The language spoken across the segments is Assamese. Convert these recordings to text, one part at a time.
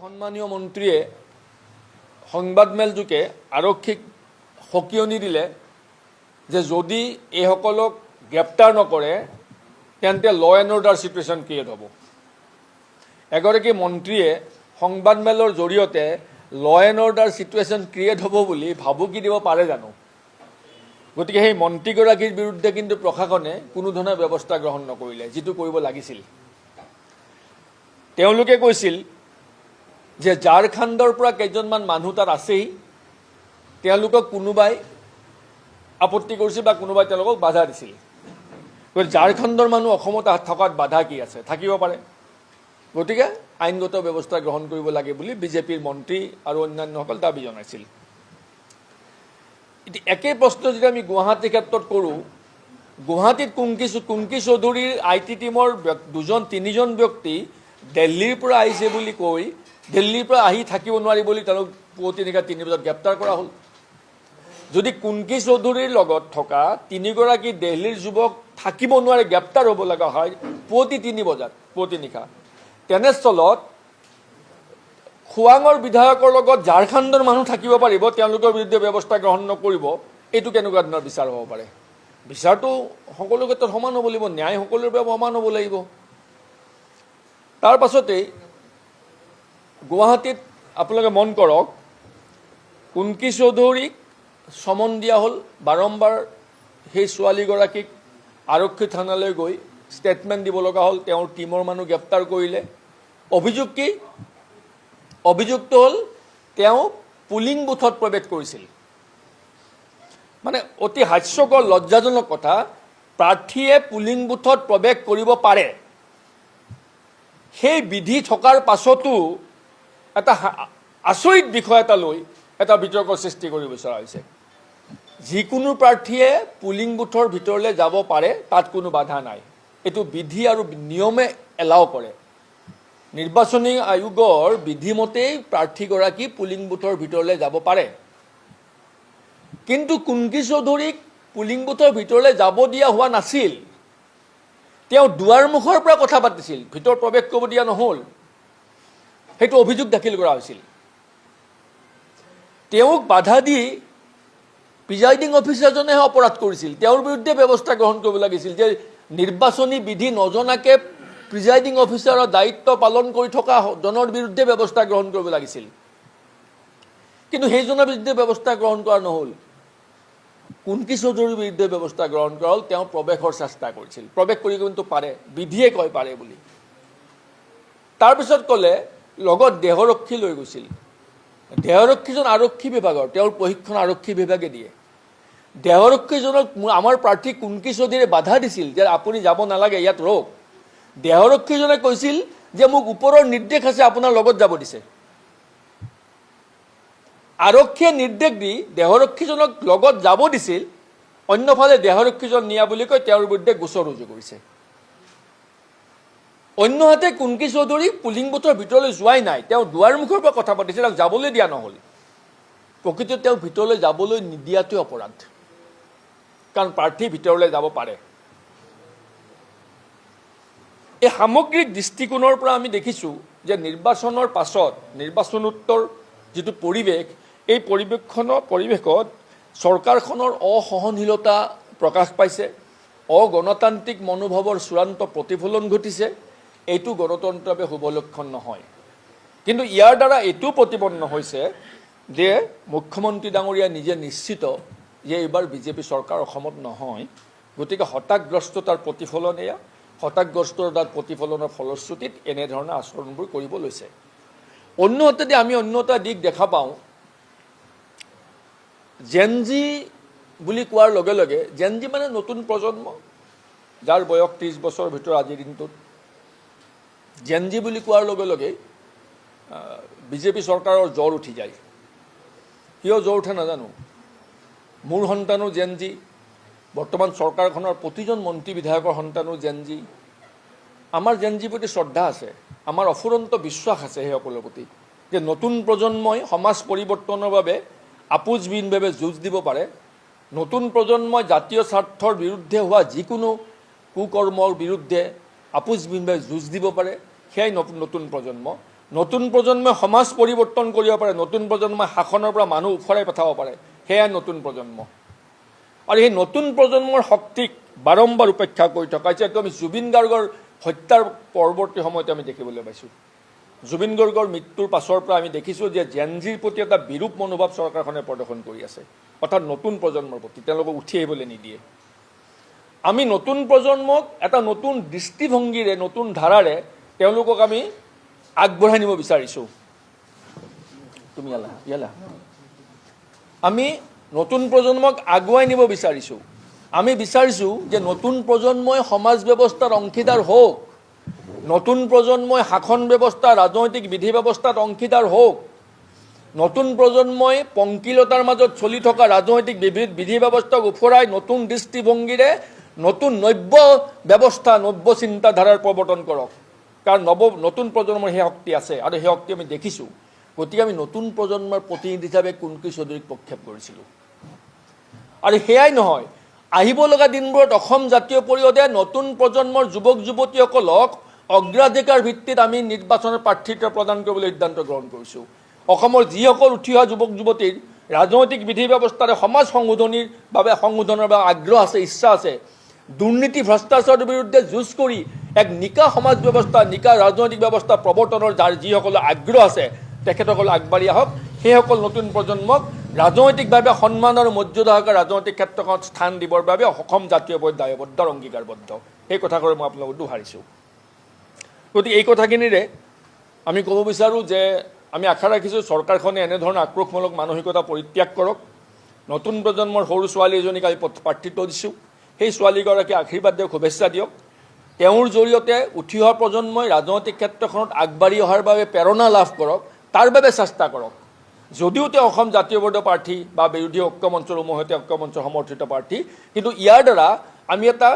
সন্মানীয় মন্ত্ৰীয়ে সংবাদমেলযোগে আৰক্ষীক সকিয়নি দিলে যে যদি এইসকলক গ্ৰেপ্তাৰ নকৰে তেন্তে ল এণ্ড অৰ্ডাৰ সিচুৱেশ্যন ক্ৰিয়েট হ'ব। এগৰাকী মন্ত্ৰীয়ে সংবাদমেলৰ জৰিয়তে ল এণ্ড অৰ্ডাৰ সিচুৱেশ্যন ক্ৰিয়েট হ'ব বুলি ভাবুকি দিব পাৰে জানো? গতিকে সেই মন্ত্ৰীগৰাকীৰ বিৰুদ্ধে কিন্তু প্ৰশাসনে কোনো ধৰণৰ ব্যৱস্থা গ্ৰহণ নকৰিলে, যিটো কৰিব লাগিছিল। তেওঁলোকে কৈছিল যে ঝাৰখণ্ডৰ পৰা কেইজনমান মানুহ তাত আছেই, তেওঁলোকক কোনোবাই আপত্তি কৰিছিল বা কোনোবাই তেওঁলোকক বাধা দিছিল। গতিকে ঝাৰখণ্ডৰ মানুহ অসমত থকাত বাধা কি আছে? থাকিব পাৰে। গতিকে আইনগত ব্যৱস্থা গ্ৰহণ কৰিব লাগে বুলি বিজেপিৰ মন্ত্ৰী আৰু অন্যান্যসকল দাবী জনাইছিল। এতিয়া একেই প্ৰশ্ন যদি আমি গুৱাহাটীৰ ক্ষেত্ৰত কৰোঁ, গুৱাহাটীত কুংকি চৌধুৰীৰ IT টিমৰ তিনিজন ব্যক্তি দিল্লীৰ পৰা আহিছে বুলি কৈ দিল্লীৰ পৰা আহি থাকিব নোৱাৰি বুলি তেওঁলোক পুৱতি নিশা 3 বজাত গ্ৰেপ্তাৰ কৰা হ'ল। যদি কুংকি চৌধুৰীৰ লগত থকা 3গৰাকী দিল্লীৰ যুৱক থাকিব নোৱাৰে, গ্ৰেপ্তাৰ হ'ব লগা হয় পুৱতি 3 বজাত পুৱতি নিশা, তেনেস্থলত খোৱাঙৰ বিধায়কৰ লগত ঝাৰখণ্ডৰ মানুহ থাকিব পাৰিব, তেওঁলোকৰ বিৰুদ্ধে ব্যৱস্থা গ্ৰহণ নকৰিব, এইটো কেনেকুৱা ধৰণৰ বিচাৰ হ'ব পাৰে? বিচাৰটো সকলো ক্ষেত্ৰত সমান হ'ব লাগিব, ন্যায় সকলোৰে বাবে সমান হ'ব লাগিব। তাৰ পাছতেই গুৱাহাটীত আপোনালোকে মন কৰক, কুংকি চৌধুৰীক সমন দিয়া হ'ল, বাৰম্বাৰ সেই ছোৱালীগৰাকীক আৰক্ষী থানালৈ গৈ ষ্টেটমেণ্ট দিব লগা হ'ল, তেওঁৰ টীমৰ মানুহ গ্ৰেপ্তাৰ কৰিলে। অভিযোগ কি? অভিযুক্ত হ'ল তেওঁ পুলিং বুথত প্ৰৱেশ কৰিছিল। মানে অতি হাস্যকৰ লজ্জাজনক কথা, প্ৰাৰ্থীয়ে পুলিং বুথত প্ৰৱেশ কৰিব পাৰে, সেই বিধি থকাৰ পাছতো এটা আচৰিত বিষয় এটা লৈ এটা বিতৰ্কৰ সৃষ্টি কৰিব বিচৰা হৈছে। যিকোনো প্ৰাৰ্থীয়ে পুলিং বুথৰ ভিতৰলৈ যাব পাৰে, তাত কোনো বাধা নাই, এইটো বিধি আৰু নিয়মে এলাও কৰে। নিৰ্বাচনী আয়োগৰ বিধিমতেই প্ৰাৰ্থীগৰাকী পুলিং বুথৰ ভিতৰলৈ যাব পাৰে। কিন্তু কুংকি চৌধুৰীক পুলিং বুথৰ ভিতৰলৈ যাব দিয়া হোৱা নাছিল। তেওঁ দুৱাৰমুখৰ পৰা কথা পাতিছিল, ভিতৰত প্ৰৱেশ কৰিব দিয়া নহ'ল। সেইটো অভিযোগ দাখিল কৰা হৈছিল। তেওঁক বাধা দি প্ৰিজাইডিং অফিচাৰজনেহে অপৰাধ কৰিছিল। তেওঁৰ বিৰুদ্ধে ব্যৱস্থা গ্ৰহণ কৰিব লাগিছিল যে নিৰ্বাচনী বিধি নজনাকৈ প্ৰিজাইডিং অফিচাৰৰ দায়িত্ব পালন কৰি থকা জনৰ বিৰুদ্ধে ব্যৱস্থা গ্ৰহণ কৰিব লাগিছিল। কিন্তু সেইজনৰ বিৰুদ্ধে ব্যৱস্থা গ্ৰহণ কৰা নহ'ল, কুংকি চৌধুৰীৰ বিৰুদ্ধে ব্যৱস্থা গ্ৰহণ কৰা হ'ল। তেওঁ প্ৰৱেশৰ চেষ্টা কৰিছিল, প্ৰৱেশ কৰি কিন্তু পাৰে, বিধিয়ে কয় পাৰে বুলি। তাৰপিছত ক'লে লগত দেহৰক্ষী লৈ গৈছিল। দেহৰক্ষীজন আৰক্ষী বিভাগৰ, তেওঁৰ প্ৰশিক্ষণ আৰক্ষী বিভাগে দিয়ে। দেহৰক্ষীজনক আমাৰ প্ৰাৰ্থী কুংকি চৌধুৰীয়ে বাধা দিছিল যে আপুনি যাব নালাগে, ইয়াত ৰওক। দেহৰক্ষীজনে কৈছিল যে মোক ওপৰৰ নিৰ্দেশ আছে, আপোনাৰ লগত যাব দিছে। আৰক্ষীয়ে নিৰ্দেশ দি দেহৰক্ষীজনক লগত যাব দিছিল, অন্যফালে দেহৰক্ষীজন নিয়া বুলি কৈ তেওঁৰ বিৰুদ্ধে গোচৰ ৰুজু কৰিছে। অন্যহাতে কুংকি চৌধুৰী পুলিং বুথৰ ভিতৰলৈ যোৱাই নাই, তেওঁ দুৱাৰমুখৰ পৰা কথা পাতিছে, তেওঁক যাবলৈ দিয়া নহ'ল। প্ৰকৃততে তেওঁক ভিতৰলৈ যাবলৈ নিদিয়াটোৱে অপৰাধ, কাৰণ প্ৰাৰ্থী ভিতৰলৈ যাব পাৰে। এই সামগ্ৰিক দৃষ্টিকোণৰ পৰা আমি দেখিছোঁ যে নিৰ্বাচনৰ পাছত নিৰ্বাচনোত্তৰ যিটো পৰিৱেশ, এই পৰিৱেশত চৰকাৰখনৰ অসহনশীলতা প্ৰকাশ পাইছে, অগণতান্ত্ৰিক মনোভাৱৰ চূড়ান্ত প্ৰতিফলন ঘটিছে। এইটো গণতন্ত্ৰৰ বাবে শুভ লক্ষণ নহয়। কিন্তু ইয়াৰ দ্বাৰা এইটো প্ৰতিপন্ন হৈছে যে মুখ্যমন্ত্ৰী ডাঙৰীয়া নিজে নিশ্চিত যে এইবাৰ বিজেপি চৰকাৰ অসমত নহয়। গতিকে হতাশগ্ৰস্ততাৰ প্ৰতিফলন এয়া, হতাশগ্ৰস্ততাৰ প্ৰতিফলনৰ ফলশ্ৰুতিত এনেধৰণৰ আচৰণবোৰ কৰিব লৈছে। অন্যহাতে আমি অন্য এটা দিশ দেখা পাওঁ, জেনজি বুলি কোৱাৰ লগে লগে, জেনজি মানে নতুন প্ৰজন্ম, যাৰ বয়স 30 বছৰৰ ভিতৰত আজিৰ দিনটোত। জেনজি বুলি কোৱাৰ লগে লগে বিজেপি চৰকাৰৰ জ্বৰ উঠি যায়। কিয় জ্বৰ উঠে নাজানো। মোৰ সন্তানো জেনজি, বৰ্তমান চৰকাৰখনৰ প্ৰতিজন মন্ত্ৰী বিধায়কৰ সন্তানো জেনজি। আমাৰ জেনজিৰ প্ৰতি শ্ৰদ্ধা আছে, আমাৰ অফুৰন্ত বিশ্বাস আছে সেইসকলৰ প্ৰতি যে নতুন প্ৰজন্মই সমাজ পৰিৱৰ্তনৰ বাবে আপোচবিহীনভাৱে যুঁজ দিব পাৰে। নতুন প্ৰজন্মই জাতীয় স্বাৰ্থৰ বিৰুদ্ধে হোৱা যিকোনো কুকৰ্মৰ বিৰুদ্ধে আপোচবিহীনভাৱে যুঁজ দিব পাৰে, সেয়াই নতুন প্ৰজন্ম। নতুন প্ৰজন্মই সমাজ পৰিৱৰ্তন কৰিব পাৰে, নতুন প্ৰজন্মই শাসনৰ পৰা মানুহ উফৰাই পঠাব পাৰে, সেয়াই নতুন প্ৰজন্ম। আৰু সেই নতুন প্ৰজন্মৰ শক্তিক বাৰম্বাৰ উপেক্ষা কৰি থকা হৈছে। এইটো আমি জুবিন গাৰ্গৰ হত্যাৰ পৰৱৰ্তী সময়তে আমি দেখিবলৈ পাইছোঁ। জুবিন গাৰ্গৰ মৃত্যুৰ পাছৰ পৰা আমি দেখিছোঁ যে জেনজিৰ প্ৰতি এটা বিৰূপ মনোভাৱ চৰকাৰখনে প্ৰদৰ্শন কৰি আছে, অৰ্থাৎ নতুন প্ৰজন্মৰ প্ৰতি তেওঁলোকক উঠি আহিবলৈ নিদিয়ে। আমি নতুন প্ৰজন্মক এটা নতুন দৃষ্টিভংগীৰে, নতুন ধাৰাৰে তেওঁলোকক আমি আগবঢ়াই নিব বিচাৰিছোঁ। তুমি ইয়ালা আমি নতুন প্ৰজন্মক আগুৱাই নিব বিচাৰিছোঁ। আমি বিচাৰিছোঁ যে নতুন প্ৰজন্মই সমাজ ব্যৱস্থাৰ অংশীদাৰ হওক, নতুন প্ৰজন্মই শাসন ব্যৱস্থা, ৰাজনৈতিক বিধি ব্যৱস্থাত অংশীদাৰ হওক, নতুন প্ৰজন্মই পংকিলতাৰ মাজত চলি থকা ৰাজনৈতিক বিধি ব্যৱস্থাক উফৰাই নতুন দৃষ্টিভংগীৰে নতুন নব্য ব্যৱস্থা, নব্য চিন্তাধাৰাৰ প্ৰৱৰ্তন কৰক। কাৰণ নতুন প্ৰজন্মৰ সেই শক্তি আছে আৰু সেই শক্তি আমি দেখিছোঁ। গতিকে আমি নতুন প্ৰজন্মৰ প্ৰতিনিধি হিচাপে কুন্কি চৌধুৰীক প্ৰক্ষেপ কৰিছিলোঁ। আৰু সেয়াই নহয়, আহিব লগা দিনবোৰত অসম জাতীয় পৰিষদে নতুন প্ৰজন্মৰ যুৱক যুৱতীসকলক অগ্ৰাধিকাৰ ভিত্তিত আমি নিৰ্বাচনৰ প্ৰাৰ্থিত্ব প্ৰদান কৰিবলৈ সিদ্ধান্ত গ্ৰহণ কৰিছোঁ। অসমৰ যিসকল উঠি অহা যুৱক যুৱতীৰ ৰাজনৈতিক বিধি ব্যৱস্থাৰে সমাজ সংশোধনৰ বাবে আগ্ৰহ আছে, ইচ্ছা আছে, দুৰ্নীতি ভ্ৰষ্টাচাৰৰ বিৰুদ্ধে যুঁজ কৰি এক নিকা সমাজ ব্যৱস্থা, নিকা ৰাজনৈতিক ব্যৱস্থা প্ৰৱৰ্তনৰ যাৰ যিসকলৰ আগ্ৰহ আছে তেখেতসকল আগবাঢ়ি আহক। সেইসকল নতুন প্ৰজন্মক ৰাজনৈতিকভাৱে সন্মান আৰু মৰ্যাদা ৰাজনৈতিক ক্ষেত্ৰখনত স্থান দিবৰ বাবে অসম জাতীয় পৰিষদ দায়বদ্ধ আৰু অংগীকাৰবদ্ধ। সেই কথাষাৰ মই আপোনালোকক দোহাৰিছোঁ। গতিকে এই কথাখিনিৰে আমি ক'ব বিচাৰোঁ যে আমি আশা ৰাখিছোঁ চৰকাৰখনে এনেধৰণৰ আক্ৰোশমূলক মানসিকতা পৰিত্যাগ কৰক। নতুন প্ৰজন্মৰ সৰু ছোৱালী এজনীক আমি প্ৰাৰ্থিত্ব দিছোঁ, সেই ছোৱালীগৰাকীক আশীৰ্বাদ দিয়ক, শুভেচ্ছা দিয়ক। তেওঁৰ জৰিয়তে উঠি অহা প্ৰজন্মই ৰাজনৈতিক ক্ষেত্ৰখনত আগবাঢ়ি অহাৰ বাবে প্ৰেৰণা লাভ কৰক, তাৰ বাবে চেষ্টা কৰক। যদিও তেওঁ অসম জাতীয় পৰিষদৰ প্ৰাৰ্থী বা বিৰোধী ঐক্যমঞ্চৰ উমৈহতীয়া ঐক্যমঞ্চৰ সমৰ্থিত প্ৰাৰ্থী, কিন্তু ইয়াৰ দ্বাৰা আমি এটা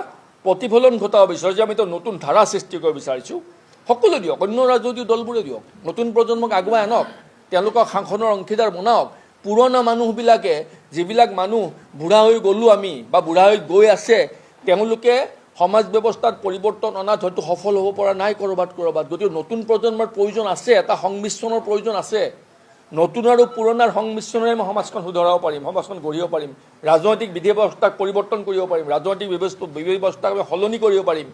প্ৰতিফলন ঘটাব বিচাৰোঁ যে আমি এটা নতুন ধাৰা সৃষ্টি কৰিব বিচাৰিছোঁ। সকলো দিয়ক, অন্য ৰাজনৈতিক দলবোৰে দিয়ক, নতুন প্ৰজন্মক আগুৱাই আনক, তেওঁলোকক শাসনৰ অংশীদাৰ বনাওক। পুৰণা মানুহবিলাকে, যিবিলাক মানুহ বুঢ়া হৈ গ'লোঁ আমি বা বুঢ়া হৈ গৈ আছে, তেওঁলোকে সমাজ ব্যৱস্থাত পৰিৱৰ্তন অনাত হয়তো সফল হ'ব পৰা নাই ক'ৰবাত। গতিকে নতুন প্ৰজন্মৰ প্ৰয়োজন আছে, এটা সংমিশ্ৰণৰ প্ৰয়োজন আছে। নতুন আৰু পুৰণাৰ সংমিশ্ৰণেৰে আমি সমাজখন শুধৰাব পাৰিম, সমাজখন গঢ়িব পাৰিম, ৰাজনৈতিক বিধি ব্যৱস্থাক পৰিৱৰ্তন কৰিব পাৰিম, ৰাজনৈতিক বিধি ব্যৱস্থাক আমি সলনি কৰিব পাৰিম।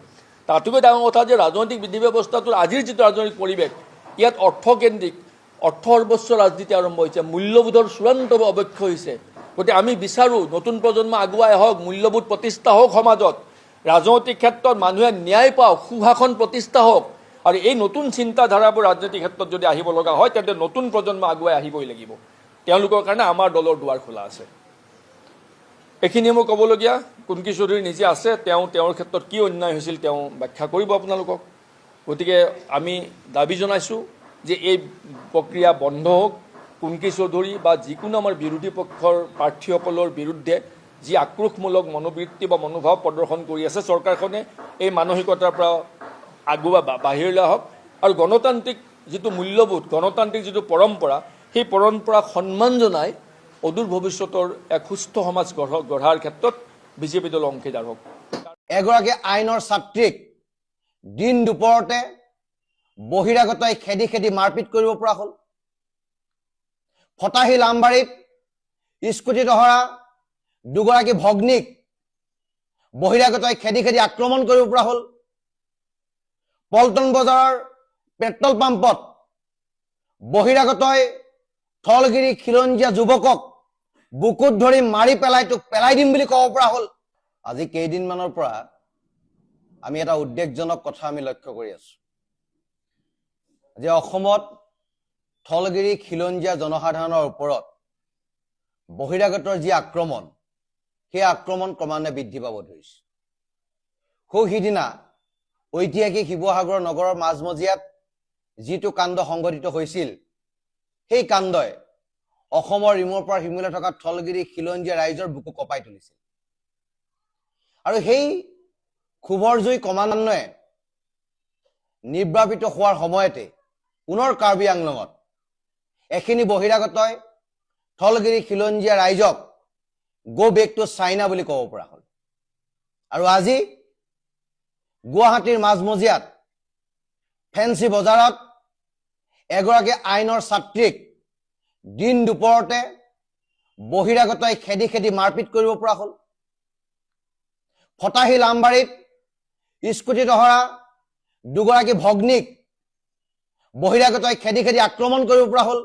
তাতোকৈ ডাঙৰ কথা যে ৰাজনৈতিক বিধি ব্যৱস্থাটোৰ আজিৰ যিটো ৰাজনৈতিক পৰিৱেশ, ইয়াত অৰ্থকেন্দ্ৰিক, অৰ্থ সৰ্বস্ব ৰাজনীতি আৰম্ভ হৈছে, মূল্যবোধৰ চূড়ান্ত অৱক্ষয় হৈছে। গতিকে আমি বিচাৰোঁ নতুন প্ৰজন্ম আগুৱাই আহক, মূল্যবোধ প্ৰতিষ্ঠা হওক সমাজত, ৰাজনৈতিক ক্ষেত্ৰত মানুহে ন্যায় পাওক, সুশাসন প্ৰতিষ্ঠা হওক। আৰু এই নতুন চিন্তাধাৰাবোৰ ৰাজনৈতিক ক্ষেত্ৰত যদি আহিব লগা হয়, তেন্তে নতুন প্ৰজন্ম আগুৱাই আহিবই লাগিব। তেওঁলোকৰ কাৰণে আমাৰ দলৰ দুৱাৰ খোলা আছে। এইখিনিয়ে মই ক'বলগীয়া। কুন্কি চৌধুৰী নিজে আছে, তেওঁৰ ক্ষেত্ৰত কি অন্যায় হৈছিল তেওঁ ব্যাখ্যা কৰিব আপোনালোকক। গতিকে আমি দাবী জনাইছোঁ যে এই প্ৰক্ৰিয়া বন্ধ হওক। কুন্কি চৌধুৰী বা যিকোনো আমাৰ বিৰোধী পক্ষৰ প্ৰাৰ্থীসকলৰ বিৰুদ্ধে যি আক্ৰোশমূলক মনোবৃত্তি বা মনোভাৱ প্ৰদৰ্শন কৰি আছে চৰকাৰখনে, এই মানসিকতাৰ পৰা বাহিৰলৈ আহক আৰু গণতান্ত্ৰিক যিটো মূল্যবোধ, গণতান্ত্ৰিক যিটো পৰম্পৰা, সেই পৰম্পৰাক সন্মান জনাই অদূৰ ভৱিষ্যতৰ এক সুস্থ সমাজ গঢ়াৰ ক্ষেত্ৰত বিজেপি দল অংশীদাৰ হওক। এগৰাকী আইনৰ ছাত্ৰীক দিন দুপৰতে বহিৰাগতই খেদি খেদি মাৰপিট কৰিব পৰা হ'ল। ফটাহী লামবাৰীত স্কুটিত অহা দুগৰাকী ভগ্নীক বহিৰাগতই খেদি খেদি আক্ৰমণ কৰিব পৰা হ'ল। পল্টন বজাৰৰ পেট্ৰল পাম্পত বহিৰাগতই থলগিৰি খিলঞ্জীয়া যুৱকক বুকুত ধৰি মাৰি পেলাই দিম বুলি ক'ব পৰা হ'ল। আজি কেইদিনমানৰ পৰা আমি এটা উদ্বেগজনক কথা আমি লক্ষ্য কৰি আছো যে অসমত থলগিৰি খিলঞ্জীয়া জনসাধাৰণৰ ওপৰত বহিৰাগতৰ যি আক্ৰমণ, সেই আক্ৰমণ ক্ৰমান্বয়ে বৃদ্ধি পাব ধৰিছে। সিদিনা ঐতিহাসিক শিৱসাগৰ নগৰৰ মাজমজিয়াত যিটো কাণ্ড সংঘটিত হৈছিল, সেই কাণ্ডই অসমৰ ইমূৰৰ পৰা সিমূৰলৈ থকা থলগিৰি খিলঞ্জীয়া ৰাইজৰ বুকু কঁপাই তুলিছিল। আৰু সেই ক্ষোভৰ জুই ক্ৰমান্বয়ে নিৰ্বাপিত হোৱাৰ সময়তে পুনৰ কাৰ্বি আংলঙত এখিনি বহিৰাগতই থলগিৰি খিলঞ্জীয়া ৰাইজক গো বেক টু চাইনা বুলি ক'ব পৰা হ'ল। আৰু আজি গুৱাহাটীৰ মাজমজিয়াত ফেন্সি বজাৰত এগৰাকী আইনৰ ছাত্ৰীক দিন দুপৰতে বহিৰাগতই খেদি খেদি মাৰপিট কৰিব পৰা হ'ল। ফটাহিল আমবাৰীত স্কুটিত অহা দুগৰাকী ভগ্নীক বহিৰাগতই খেদি খেদি আক্ৰমণ কৰিব পৰা হ'ল।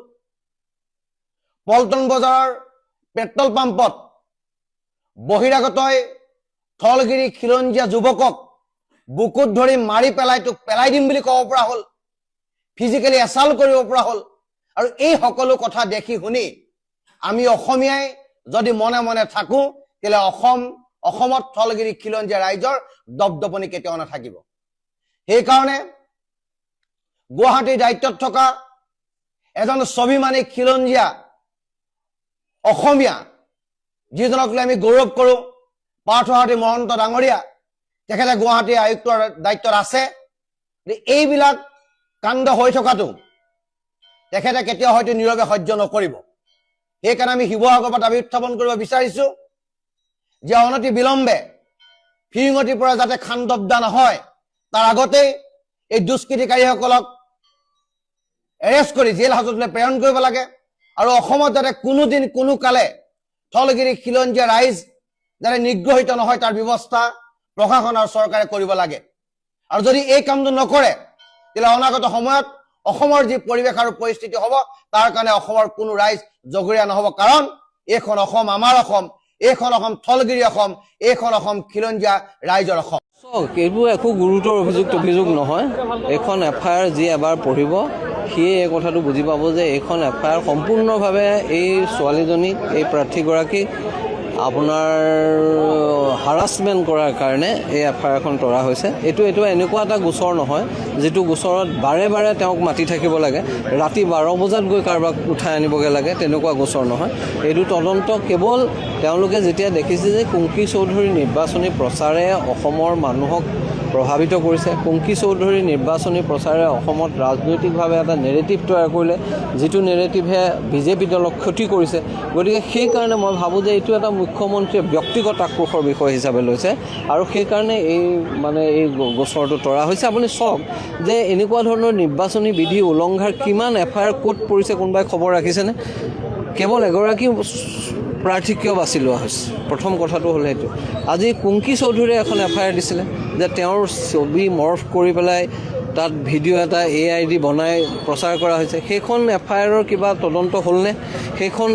পল্টন বজাৰৰ পেট্ৰল পাম্পত বহিৰাগতই থলগিৰি খিলঞ্জীয়া যুৱকক বুকুত ধৰি মাৰি পেলাই তোক পেলাই দিম বুলি ক'ব পৰা হ'ল। ফিজিকেলি এছাল্ট কৰিব পৰা হ'ল। আৰু এই সকলো কথা দেখি শুনি আমি অসমীয়াই যদি মনে মনে থাকোঁ তেতিয়াহ'লে অসমত থলগিৰি খিলঞ্জীয়া ৰাইজৰ দপদপনি কেতিয়াও নাথাকিব। সেইকাৰণে গুৱাহাটীৰ দায়িত্বত থকা এজন স্বাভিমানী খিলঞ্জীয়া অসমীয়া যিজনক লৈ আমি গৌৰৱ কৰোঁ, পাৰ্থসাৰথী মহন্ত ডাঙৰীয়া, তেখেতে গুৱাহাটী আয়ুক্তৰ দায়িত্বত আছে। এইবিলাক কাণ্ড হৈ থকাটো তেখেতে কেতিয়াও হয়তো নীৰৱে সহ্য নকৰিব। সেইকাৰণে আমি শিৱসাগৰৰ পৰা দাবী উত্থাপন কৰিব বিচাৰিছোঁ যে অনতি বিলম্বে ফিৰিঙতিৰ পৰা যাতে খান্দবদা নহয়, তাৰ আগতেই এই দুষ্কৃতিকাৰীসকলক এৰেষ্ট কৰি জেল হাজতলৈ প্ৰেৰণ কৰিব লাগে। আৰু অসমত যাতে কোনোদিন কোনো কালে থলগিৰি খিলঞ্জীয়া ৰাইজ যাতে নিগ্ৰহিত নহয় তাৰ ব্যৱস্থা প্ৰশাসন আৰু চৰকাৰে কৰিব লাগে। আৰু যদি এই কামটো নকৰে তেতিয়াহ'লে অনাগত সময়ত অসমৰ যি পৰিৱেশ আৰু পৰিস্থিতি হ'ব তাৰ কাৰণে অসমৰ কোনো ৰাইজ জগৰীয়া নহ'ব। কাৰণ এইখন অসম আমাৰ অসম, এইখন অসম থলগিৰি অসম, এইখন অসম খিলঞ্জীয়া ৰাইজৰ অসম। এইবোৰ একো গুৰুতৰ অভিযোগ নহয়। এইখন এফআইআৰ যি এবাৰ পঢ়িব সিয়ে এই কথাটো বুজি পাব যে এইখন এফআইআৰ সম্পূৰ্ণভাৱে এই ছোৱালীজনীক, এই প্ৰাৰ্থীগৰাকীক আপোনাৰ হাৰাছমেণ্ট কৰাৰ কাৰণে এই এফআইআৰখন তৰা হৈছে। এইটো এনেকুৱা এটা গোচৰ নহয় যিটো গোচৰত বাৰে বাৰে তেওঁক মাতি থাকিব লাগে, ৰাতি 12 বজাত গৈ কাৰোবাক উঠাই আনিবগৈ লাগে, তেনেকুৱা গোচৰ নহয়। এইটো তদন্ত কেৱল তেওঁলোকে যেতিয়া দেখিছে যে কুংকি চৌধুৰীৰ নিৰ্বাচনী প্ৰচাৰে অসমৰ মানুহক প্ৰভাৱিত কৰিছে, কুংকি চৌধুৰীৰ নিৰ্বাচনী প্ৰচাৰে অসমত ৰাজনৈতিকভাৱে এটা নেৰেটিভ তৈয়াৰ কৰিলে, যিটো নেৰেটিভে বিজেপি দলক ক্ষতি কৰিছে। গতিকে সেইকাৰণে মই ভাবোঁ যে এইটো এটা মুখ্যমন্ত্ৰীয়ে ব্যক্তিগত আক্ৰোশৰ বিষয় হিচাপে লৈছে আৰু সেইকাৰণে এই গোচৰটো তৰা হৈছে। আপুনি চাওক যে এনেকুৱা ধৰণৰ নিৰ্বাচনী বিধি উলংঘাৰ কিমান এফআইআৰ ক'ত পৰিছে কোনোবাই খবৰ ৰাখিছেনে? কেৱল এগৰাকী প্ৰাৰ্থী কিয় বাছি লোৱা হৈছে? প্ৰথম কথাটো হ'ল সেইটো। আজি কুংকি চৌধুৰীয়ে এখন এফআইআৰ দিছিলে যে তেওঁৰ ছবি মৰ্ফ কৰি পেলাই তাত ভিডিঅ' এটা AID বনাই প্ৰচাৰ কৰা হৈছে। সেইখন এফআইআৰৰ কিবা তদন্ত হ'লনে? সেইখন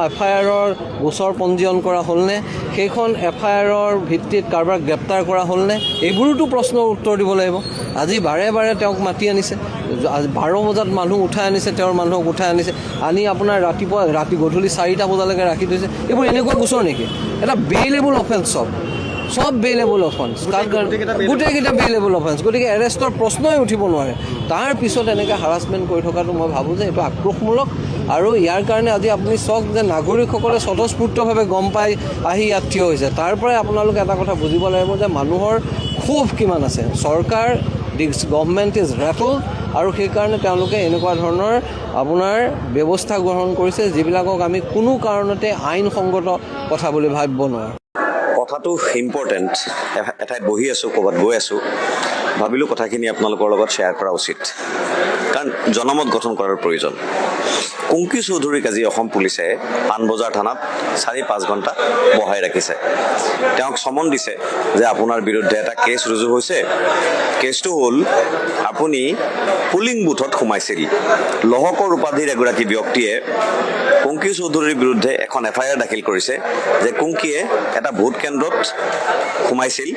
এফআইআৰৰ গোচৰ পঞ্জীয়ন কৰা হ'লনে? সেইখন এফআইআৰৰ ভিত্তিত কাৰোবাক গ্ৰেপ্তাৰ কৰা হ'লনে? এইবোৰোতো প্ৰশ্নৰ উত্তৰ দিব লাগিব। আজি বাৰে বাৰে তেওঁক মাতি আনিছে, 12 বজাত মানুহ উঠাই আনিছে, তেওঁৰ মানুহক উঠাই আনিছে, আনি আপোনাৰ ৰাতি গধূলি 4টা বজালৈকে ৰাখি থৈছে। এইবোৰ এনেকুৱা গোচৰ নেকি? এটা বেইলেবল অফেন্স, সব বেইলেবল অফেন্স, গোটেইকেইটা বেইলেবল অফেন্স। গতিকে এৰেষ্টৰ প্ৰশ্নই উঠিব নোৱাৰে। তাৰ পিছত এনেকৈ হাৰাছমেণ্ট কৰি থকাটো মই ভাবোঁ যে এইটো আক্ৰোশমূলক। আৰু ইয়াৰ কাৰণে আজি আপুনি চাওক যে নাগৰিকসকলে স্বতঃস্ফূৰ্তভাৱে গম পাই আহি ইয়াত থিয় হৈছে। তাৰ পৰাই আপোনালোকে এটা কথা বুজিব লাগিব যে মানুহৰ ক্ষোভ কিমান আছে। চৰকাৰ, গভৰ্ণমেণ্ট ইজ ৰেটল, আৰু সেইকাৰণে তেওঁলোকে এনেকুৱা ধৰণৰ আপোনাৰ ব্যৱস্থা গ্ৰহণ কৰিছে যিবিলাকক আমি কোনো কাৰণতে আইনসংগত কথা বুলি ভাবিব নোৱাৰোঁ। কথাটো ইম্পৰ্টেণ্ট। এঠাইত বহি আছোঁ, ক'ৰবাত গৈ আছোঁ, ভাবিলোঁ কথাখিনি আপোনালোকৰ লগত শ্বেয়াৰ কৰা উচিত, কাৰণ জনমত গঠন কৰাৰ প্ৰয়োজন। কুংকি চৌধুৰীক আজি অসম পুলিচে পাণবজাৰ থানাত 4-5 ঘণ্টা বহাই ৰাখিছে। তেওঁক চমন দিছে যে আপোনাৰ বিৰুদ্ধে এটা কেছ ৰুজু হৈছে। কেছটো হ'ল আপুনি পুলিং বুথত সোমাইছিল। লহকৰ উপাধিৰ এগৰাকী ব্যক্তিয়ে কুংকি চৌধুৰীৰ বিৰুদ্ধে এখন এফআইআৰ দাখিল কৰিছে যে কুংকিয়ে এটা ভোট কেন্দ্ৰত সোমাইছিল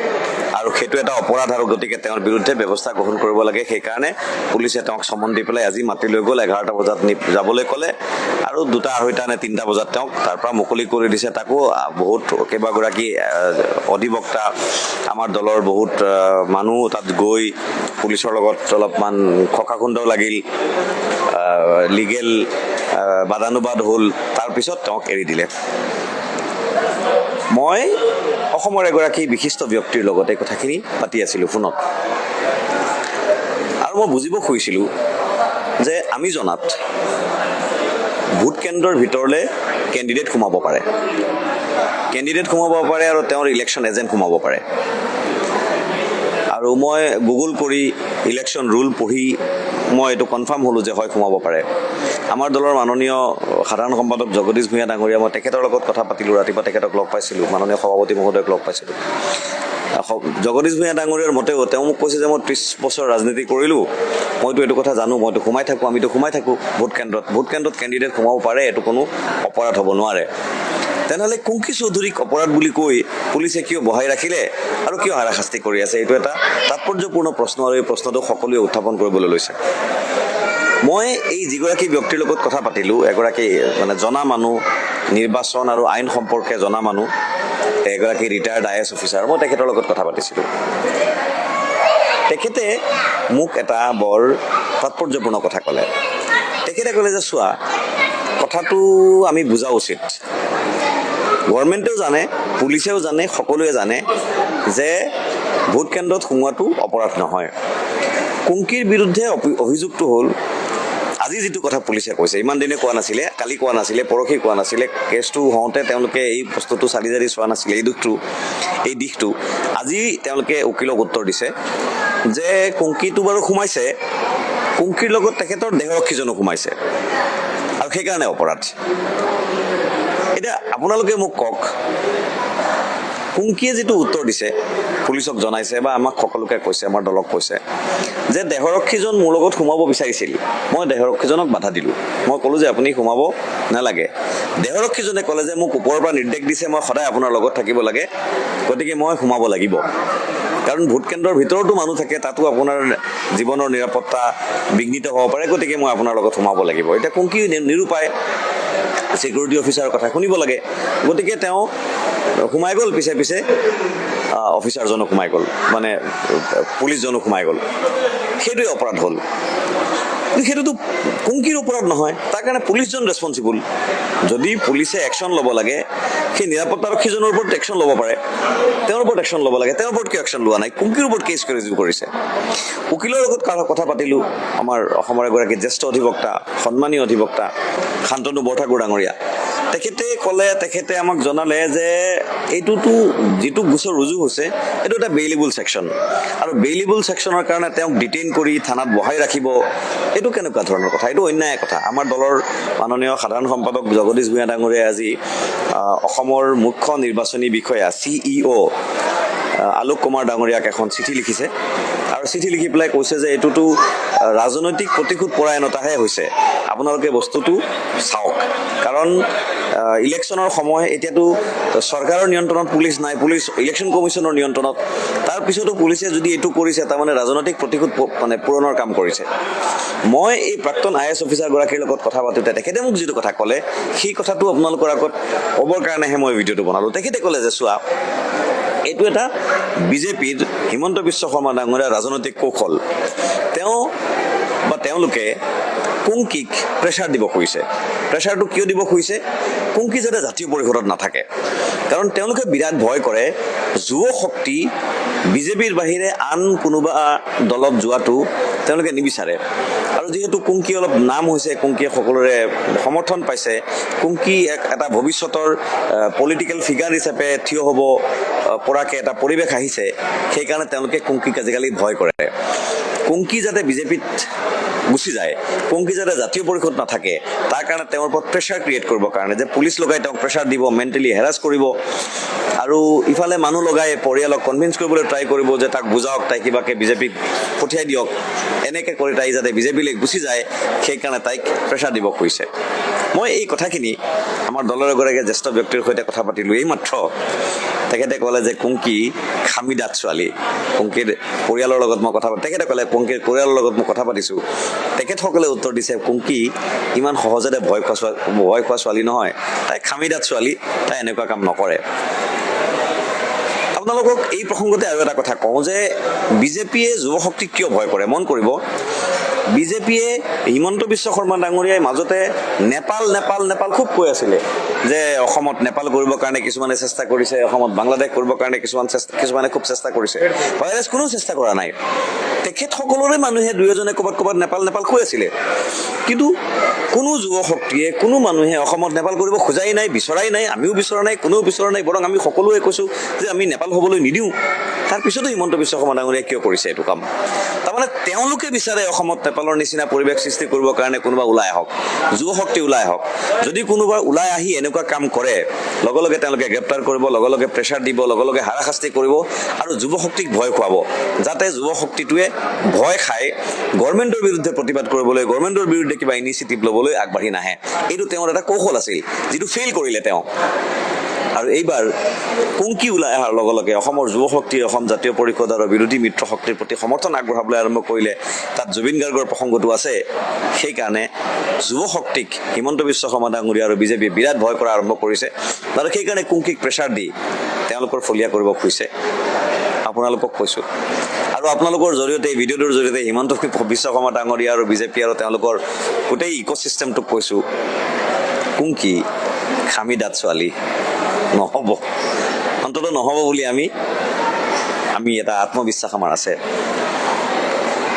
আৰু সেইটো এটা অপৰাধ, আৰু গতিকে তেওঁৰ বিৰুদ্ধে ব্যৱস্থা গ্ৰহণ কৰিব লাগে। সেইকাৰণে পুলিচে তেওঁক চমন দি পেলাই আজি মাতি লৈ গ'ল। 11টা বজাত যাবলৈ ক'লে আৰু 2টা, 2:30 নে 3টা বজাত তেওঁক তাৰ পৰা মুকলি কৰি দিছে। তাকো বহুত কেইবাগৰাকী অধিবক্তা, আমাৰ দলৰ বহুত মানুহ তাত গৈ পুলিচৰ লগত অলপমান খকাখুন্দাও লাগিল, লিগেল বাদানুবাদ হ'ল। তাৰপিছত তেওঁক এৰি দিলে। মই অসমৰ এগৰাকী বিশিষ্ট ব্যক্তিৰ লগত এই কথাখিনি পাতি আছিলোঁ ফোনত, আৰু মই বুজিব খুজিছিলোঁ যে আমি জনাত ভোট কেন্দ্ৰৰ ভিতৰলৈ কেণ্ডিডেট সোমাব পাৰে, আৰু তেওঁৰ ইলেকশ্যন এজেণ্ট সোমাব পাৰে। আৰু মই গুগল কৰি ইলেকশ্যন ৰুল পঢ়ি মই এইটো কনফাৰ্ম হ'লোঁ যে হয় সোমাব পাৰে। আমাৰ দলৰ মাননীয় সাধাৰণ সম্পাদক জগদীশ ভূঞা ডাঙৰীয়া, মই তেখেতৰ লগত কথা পাতিলোঁ, ৰাতিপুৱা তেখেতক লগ পাইছিলোঁ, মাননীয় সভাপতি মহোদয়ক লগ পাইছিলোঁ। জগদীশ ভূঞা ডাঙৰীয়াৰ মতেও তেওঁ মোক কৈছে যে মই 30 বছৰ ৰাজনীতি কৰিলোঁ, মইতো এইটো কথা জানো, মইতো সোমাই থাকোঁ, আমিতো সোমাই থাকোঁ ভোট কেন্দ্ৰত কেণ্ডিডেট সোমাব পাৰে, এইটো কোনো অপৰাধ হ'ব নোৱাৰে। তেনেহ'লে কুংকি চৌধুৰীক অপৰাধ বুলি কৈ পুলিচে কিয় বহাই ৰাখিলে আৰু কিয় হাৰাশাস্তি কৰি আছে, এইটো এটা তাৎপৰ্যপূৰ্ণ প্ৰশ্ন, আৰু এই প্ৰশ্নটো সকলোৱে উত্থাপন কৰিবলৈ লৈছে। মই এই যিগৰাকী ব্যক্তিৰ লগত কথা পাতিলোঁ, এগৰাকী মানে জনা মানুহ, নিৰ্বাচন আৰু আইন সম্পৰ্কে জনা মানুহ, এগৰাকী ৰিটায়াৰ্ড IAS অফিচাৰ, মই তেখেতৰ লগত কথা পাতিছিলোঁ। তেখেতে মোক এটা বৰ তাৎপৰ্যপূৰ্ণ কথা ক'লে। তেখেতে ক'লে যে চোৱা, কথাটো আমি বুজা উচিত। গভৰ্ণমেণ্টেও জানে, পুলিচেও জানে, সকলোৱে জানে যে ভোট কেন্দ্ৰত সোমোৱাটো অপৰাধ নহয়। কুংকিৰ বিৰুদ্ধে অভিযোগটো হ'ল, আজি যিটো কথা পুলিচে কৈছে, ইমান দিনে কোৱা নাছিলে, কালি কোৱা নাছিলে, পৰহি কোৱা নাছিলে, কেছটো হওঁতে তেওঁলোকে এই বস্তুটো চালি জাৰি চোৱা নাছিলে, এই দিশটো আজি তেওঁলোকে উকিলক উত্তৰ দিছে যে কুংকিটো বাৰু সোমাইছে, কুংকিৰ লগত তেখেতৰ দেহৰক্ষীজনো সোমাইছে আৰু সেইকাৰণে অপৰাধ। এতিয়া আপোনালোকে মোক কওক, কুংকিয়ে যিটো উত্তৰ দিছে, পুলিচক জনাইছে বা আমাক সকলোকে কৈছে, আমাৰ দলক কৈছে যে দেহৰক্ষীজন মোৰ লগত সোমাব বিচাৰিছিল, মই দেহৰক্ষীজনক বাধা দিলোঁ, মই ক'লোঁ যে আপুনি সোমাব নালাগে। দেহৰক্ষীজনে ক'লে যে মোক ওপৰৰ পৰা নিৰ্দেশ দিছে, মই সদায় আপোনাৰ লগত থাকিব লাগে, গতিকে মই সোমাব লাগিব, কাৰণ ভোট কেন্দ্ৰৰ ভিতৰতো মানুহ থাকে, তাতো আপোনাৰ জীৱনৰ নিৰাপত্তা বিঘ্নিত হ'ব পাৰে, গতিকে মই আপোনাৰ লগত সোমাব লাগিব। এতিয়া কুংকি নিৰুপায়, ছিকিউৰিটি অফিচাৰৰ কথা শুনিব লাগে, গতিকে তেওঁ সোমাই গ'ল, পিছে অফিচাৰজনো সোমাই গ'ল, মানে পুলিচজনো সোমাই গ'ল। সেইটোৱে অপৰাধ হ'ল। কিন্তু সেইটোতো কুংকিৰ অপৰাধ নহয়, তাৰ কাৰণে পুলিচজন ৰেছপঞ্চিবল। যদি পুলিচে একশ্যন ল'ব লাগে, সেই নিৰাপত্তাৰক্ষীজনৰ ওপৰত একশ্যন ল'ব পাৰে, তেওঁৰ ওপৰত একশ্যন ল'ব লাগে, তেওঁৰ ওপৰত কিয় একশ্যন লোৱা নাই? কুংকিৰ ওপৰত কেছ ৰুজু কৰিছে। উকিলৰ লগত কথা পাতিলোঁ, আমাৰ অসমৰ এগৰাকী জ্যেষ্ঠ অধিবক্তা, সন্মানীয় অধিবক্তা শান্তনু বৰঠাকুৰ ডাঙৰীয়া। তেখেতে আমাক জনালে যে এইটোতো যিটো গোচৰ ৰুজু হৈছে, এইটো এটা বেইলেবল ছেকশ্যন, আৰু বেইলেবল ছেকশ্যনৰ কাৰণে তেওঁক ডিটেইন কৰি থানাত বহাই ৰাখিব, এইটো কেনেকুৱা ধৰণৰ কথা? এইটো অন্যায় কথা। আমাৰ দলৰ মাননীয় সাধাৰণ সম্পাদক জগদীশ ভূঞা ডাঙৰীয়াই আজি অসমৰ মুখ্য নিৰ্বাচনী বিষয়া CEO আলোক কুমাৰ ডাঙৰীয়াক এখন চিঠি লিখিছে, আৰু চিঠি লিখি পেলাই কৈছে যে এইটোতো ৰাজনৈতিক প্ৰতিশোধ পৰায়ণতাহে হৈছে, আপোনালোকে বস্তুটো চাওক। কাৰণ ইলেকশ্যনৰ সময়, এতিয়াতো চৰকাৰৰ নিয়ন্ত্ৰণত পুলিচ নাই, পুলিচ ইলেকশ্যন কমিশ্যনৰ নিয়ন্ত্ৰণত, তাৰপিছতো পুলিচে যদি এইটো কৰিছে, তাৰমানে ৰাজনৈতিক প্ৰতিশোধ মানে পূৰণৰ কাম কৰিছে। মই এই প্ৰাক্তন IAS অফিচাৰগৰাকীৰ লগত কথা পাতোঁতে তেখেতে মোক যিটো কথা ক'লে, সেই কথাটো আপোনালোকৰ আগত ক'বৰ কাৰণেহে মই ভিডিঅ'টো বনালোঁ। তেখেতে ক'লে যে চোৱা, এইটো এটা বিজেপিৰ হিমন্ত বিশ্ব শৰ্মা ডাঙৰীয়া ৰাজনৈতিক কৌশল। তেওঁলোকে কুংকিক প্ৰেছাৰ দিব খুজিছে। প্ৰেছাৰটো কিয় দিব খুজিছে? কুংকি যাতে জাতীয় পৰিষদত নাথাকে, কাৰণ তেওঁলোকে বিৰাট ভয় কৰে যুৱ শক্তি বিজেপিৰ বাহিৰে আন কোনোবা দলত যোৱাটো তেওঁলোকে নিবিচাৰে। আৰু যিহেতু কুংকি অলপ নাম হৈছে, কুংকিয়ে সকলোৰে সমৰ্থন পাইছে, কুংকি এটা ভৱিষ্যতৰ পলিটিকেল ফিগাৰ হিচাপে থিয় হ'ব পৰাকৈ এটা পৰিৱেশ আহিছে, সেইকাৰণে তেওঁলোকে কুংকিক আজিকালি ভয় কৰে। কুংকি যাতে বিজেপিত গুচি যায়, কুংকি যাতে জাতীয় পৰিষদ নাথাকে, তাৰ কাৰণে তেওঁৰ ওপৰত প্ৰেছাৰ ক্ৰিয়েট কৰিবৰ কাৰণে যে পুলিচ লগাই তেওঁক প্ৰেছাৰ দিব, মেণ্টেলি হেৰাছ কৰিব, আৰু ইফালে মানুহ লগাই পৰিয়ালক কনভিন্স কৰিবলৈ ট্ৰাই কৰিব যে তাক বুজাওক, তাই কিবাকে বিজেপিক পঠিয়াই দিয়ক, এনেকৈ কৰি তাই যাতে বিজেপিলৈ গুচি যায়, সেইকাৰণে তাইক প্ৰেছাৰ দিব খুজিছে। মই এই কথাখিনি আমাৰ দলৰ এগৰাকী জ্যেষ্ঠ ব্যক্তিৰ সৈতে কথা পাতিলোঁ এইমাত্ৰ। তেখেতে ক'লে যে কুংকি খামিদাত ছোৱালী, কুংকিৰ পৰিয়ালৰ লগত মই কথা পাতি, তেখেতে ক'লে কুংকিৰ পৰিয়ালৰ লগত মই কথা পাতিছোঁ, তেখেতসকলে উত্তৰ দিছে কুংকি ইমান সহজতে ভয় খোৱা ছোৱালী নহয়, তাই খামিদাত ছোৱালী, তাই এনেকুৱা কাম নকৰে। আপোনালোকক এই প্ৰসংগতে আৰু এটা কথা কওঁ যে বিজেপিয়ে যুৱ শক্তিক কিয় ভয় কৰে? মন কৰিব, বিজেপিয়ে হিমন্ত বিশ্ব শৰ্মা ডাঙৰীয়াই মাজতে নেপাল খুব কৈ আছিলে যে অসমত নেপাল কৰিবৰ কাৰণে কিছুমানে চেষ্টা কৰিছে, অসমত বাংলাদেশ কৰিবৰ কাৰণে কিছুমানে খুব চেষ্টা কৰিছে, ভাইৰাছ কোনো চেষ্টা কৰা নাই। তেখেতসকলৰে মানুহে দুই এজনে ক'ৰবাত নেপাল কৈ আছিলে, কিন্তু কোনো যুৱ শক্তিয়ে, কোনো মানুহে অসমত নেপাল কৰিব খোজাই নাই, বিচৰাই নাই, আমিও বিচৰা নাই, কোনেও বিচৰা নাই। বৰং আমি সকলোৱে কৈছোঁ যে আমি নেপাল হ'বলৈ নিদিওঁ। তাৰপিছতো হিমন্ত বিশ্ব শৰ্মা ডাঙৰীয়াই কিয় কৰিছে এইটো কাম? তাৰমানে তেওঁলোকে বিচাৰে অসমত নেপালৰ নিচিনা পৰিৱেশ সৃষ্টি কৰিবৰ কাৰণে কোনোবা ওলাই আহক, যুৱ শক্তি ওলাই আহক। যদি কোনোবা ওলাই আহি এনেকুৱা কাম কৰে, লগে লগে তেওঁলোকে গ্ৰেপ্তাৰ কৰিব, লগে লগে প্ৰেছাৰ দিব, লগে লগে হাৰাশাস্তি কৰিব আৰু যুৱ শক্তিক ভয় খুৱাব, যাতে যুৱ শক্তিটোৱে ভয় খাই গভৰ্ণমেণ্টৰ বিৰুদ্ধে প্ৰতিবাদ কৰিবলৈ, গভৰ্ণমেণ্টৰ বিৰুদ্ধে কিবা ইনিচিয়েটিভ ল'বলৈ আগবাঢ়ি নাহে। এইটো তেওঁৰ এটা কৌশল আছিল, যিটো ফেইল কৰিলে তেওঁ। আৰু এইবাৰ কুংকি ওলাই অহাৰ লগে লগে অসমৰ যুৱ শক্তি, অসম জাতীয় পৰিষদ আৰু বিৰোধী মিত্ৰ শক্তিৰ প্ৰতি সমৰ্থন আগবঢ়াবলৈ আৰম্ভ কৰিলে। তাত জুবিন গাৰ্গৰ প্ৰসংগটো আছে। সেইকাৰণে যুৱ শক্তিক হিমন্ত বিশ্ব শৰ্মা ডাঙৰীয়া আৰু বিজেপিয়ে বিৰাট ভয় কৰা আৰম্ভ কৰিছে আৰু সেইকাৰণে কুংকিক প্ৰেছাৰ দি তেওঁলোকৰ ফলীয়া কৰিব খুজিছে। আপোনালোকক কৈছোঁ আৰু আপোনালোকৰ জৰিয়তে এই ভিডিঅ'টোৰ জৰিয়তে হিমন্ত বিশ্ব শৰ্মা ডাঙৰীয়া আৰু বিজেপি আৰু তেওঁলোকৰ গোটেই ইক'চিষ্টেমটোক কৈছোঁ, কুংকি খামিদাত ছোৱালী নহ'ব, অন্ততঃ নহ'ব বুলি আমি এটা আত্মবিশ্বাস আমাৰ আছে।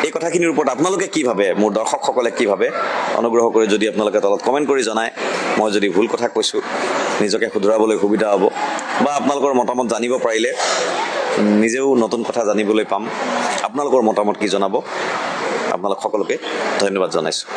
এই কথাখিনিৰ ওপৰত আপোনালোকে কি ভাবে, মোৰ দৰ্শকসকলে কি ভাবে, অনুগ্ৰহ কৰি যদি আপোনালোকে তলত কমেণ্ট কৰি জনায়। মই যদি ভুল কথা কৈছোঁ নিজকে শুধৰাবলৈ সুবিধা হ'ব, বা আপোনালোকৰ মতামত জানিব পাৰিলে নিজেও নতুন কথা জানিবলৈ পাম। আপোনালোকৰ মতামত কি জনাব, আপোনালোক সকলোকে ধন্যবাদ জনাইছোঁ।